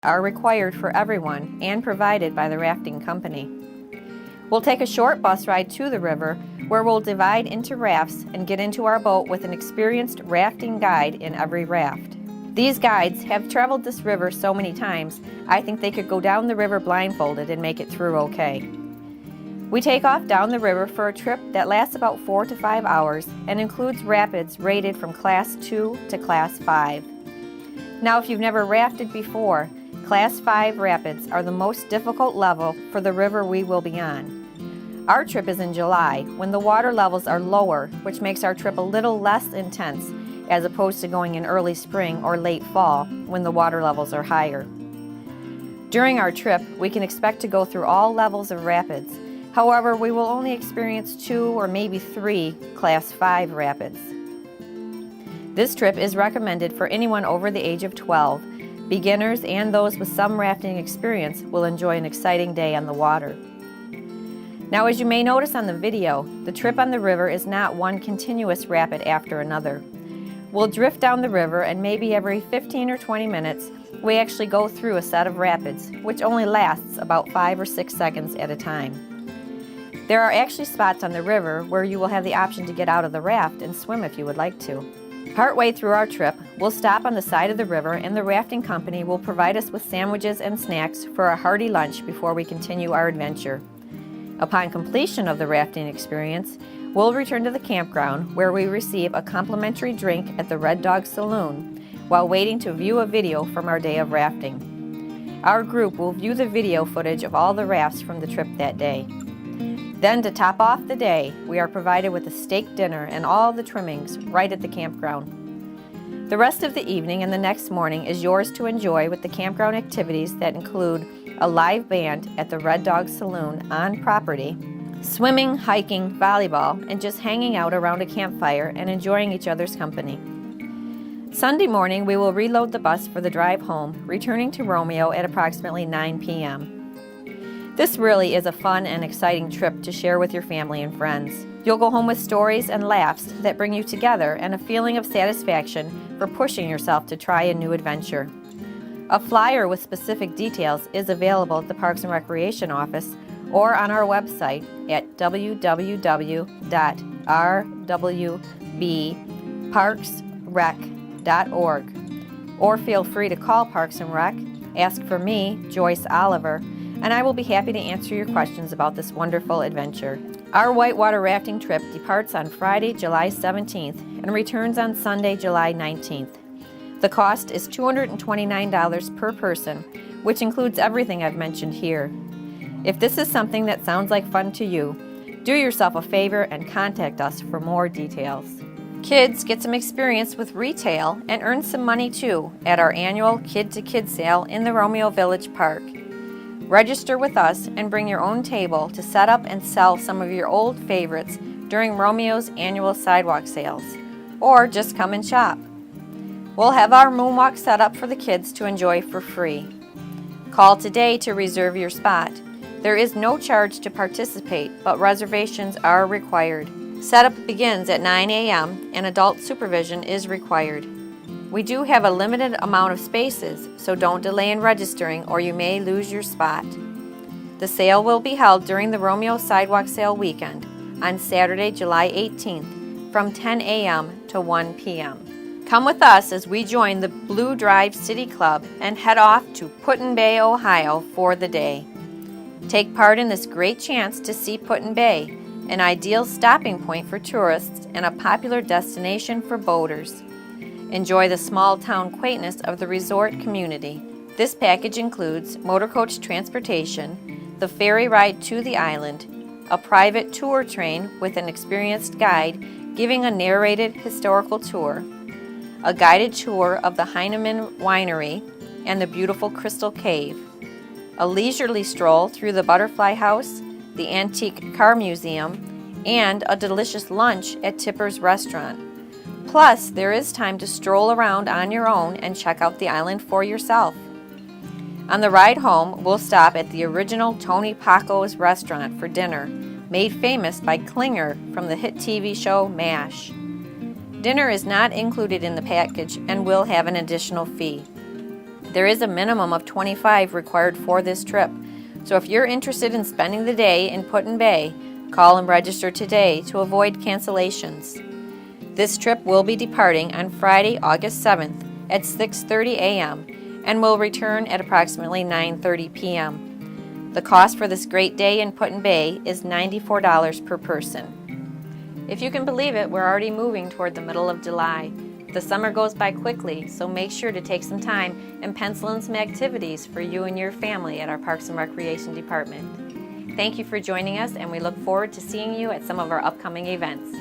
are required for everyone and provided by the rafting company. We'll take a short bus ride to the river where we'll divide into rafts and get into our boat with an experienced rafting guide in every raft. These guides have traveled this river so many times, I think they could go down the river blindfolded and make it through okay. We take off down the river for a trip that lasts about 4 to 5 hours and includes rapids rated from Class 2 to Class 5. Now, if you've never rafted before, Class 5 rapids are the most difficult level for the river we will be on. Our trip is in July, when the water levels are lower, which makes our trip a little less intense as opposed to going in early spring or late fall when the water levels are higher. During our trip, we can expect to go through all levels of rapids. However, we will only experience 2 or maybe 3 Class 5 rapids. This trip is recommended for anyone over the age of 12. Beginners and those with some rafting experience will enjoy an exciting day on the water. Now, as you may notice on the video, the trip on the river is not one continuous rapid after another. We'll drift down the river and maybe every 15 or 20 minutes, we actually go through a set of rapids, which only lasts about 5 or 6 seconds at a time. There are actually spots on the river where you will have the option to get out of the raft and swim if you would like to. Partway through our trip, we'll stop on the side of the river and the rafting company will provide us with sandwiches and snacks for a hearty lunch before we continue our adventure. Upon completion of the rafting experience, we'll return to the campground where we receive a complimentary drink at the Red Dog Saloon while waiting to view a video from our day of rafting. Our group will view the video footage of all the rafts from the trip that day. Then, to top off the day, we are provided with a steak dinner and all the trimmings right at the campground. The rest of the evening and the next morning is yours to enjoy with the campground activities that include a live band at the Red Dog Saloon on property, swimming, hiking, volleyball, and just hanging out around a campfire and enjoying each other's company. Sunday morning, we will reload the bus for the drive home, returning to Romeo at approximately 9 p.m. This really is a fun and exciting trip to share with your family and friends. You'll go home with stories and laughs that bring you together and a feeling of satisfaction for pushing yourself to try a new adventure. A flyer with specific details is available at the Parks and Recreation office or on our website at www.rwbparksrec.org. Or feel free to call Parks and Rec, ask for me, Joyce Oliver, and I will be happy to answer your questions about this wonderful adventure. Our whitewater rafting trip departs on Friday, July 17th and returns on Sunday, July 19th. The cost is $229 per person, which includes everything I've mentioned here. If this is something that sounds like fun to you, do yourself a favor and contact us for more details. Kids get some experience with retail and earn some money too at our annual Kid to Kid sale in the Romeo Village Park. Register with us and bring your own table to set up and sell some of your old favorites during Romeo's annual sidewalk sales, or just come and shop. We'll have our moonwalk set up for the kids to enjoy for free. Call today to reserve your spot. There is no charge to participate, but reservations are required. Setup begins at 9 a.m. and adult supervision is required. We do have a limited amount of spaces, so don't delay in registering or you may lose your spot. The sale will be held during the Romeo Sidewalk Sale weekend on Saturday, July 18th from 10 a.m. to 1 p.m. Come with us as we join the Blue Drive City Club and head off to Put-in-Bay, Ohio for the day. Take part in this great chance to see Put-in-Bay, an ideal stopping point for tourists and a popular destination for boaters. Enjoy the small-town quaintness of the resort community. This package includes motorcoach transportation, the ferry ride to the island, a private tour train with an experienced guide giving a narrated historical tour, a guided tour of the Heinemann Winery and the beautiful Crystal Cave, a leisurely stroll through the Butterfly House, the Antique Car Museum, and a delicious lunch at Tipper's Restaurant. Plus, there is time to stroll around on your own and check out the island for yourself. On the ride home, we'll stop at the original Tony Paco's restaurant for dinner, made famous by Klinger from the hit TV show MASH. Dinner is not included in the package and will have an additional fee. There is a minimum of 25 required for this trip, so if you're interested in spending the day in Put-in-Bay, call and register today to avoid cancellations. This trip will be departing on Friday, August 7th at 6:30 a.m. and will return at approximately 9:30 p.m. The cost for this great day in Put-in-Bay is $94 per person. If you can believe it, we're already moving toward the middle of July. The summer goes by quickly, so make sure to take some time and pencil in some activities for you and your family at our Parks and Recreation Department. Thank you for joining us, and we look forward to seeing you at some of our upcoming events.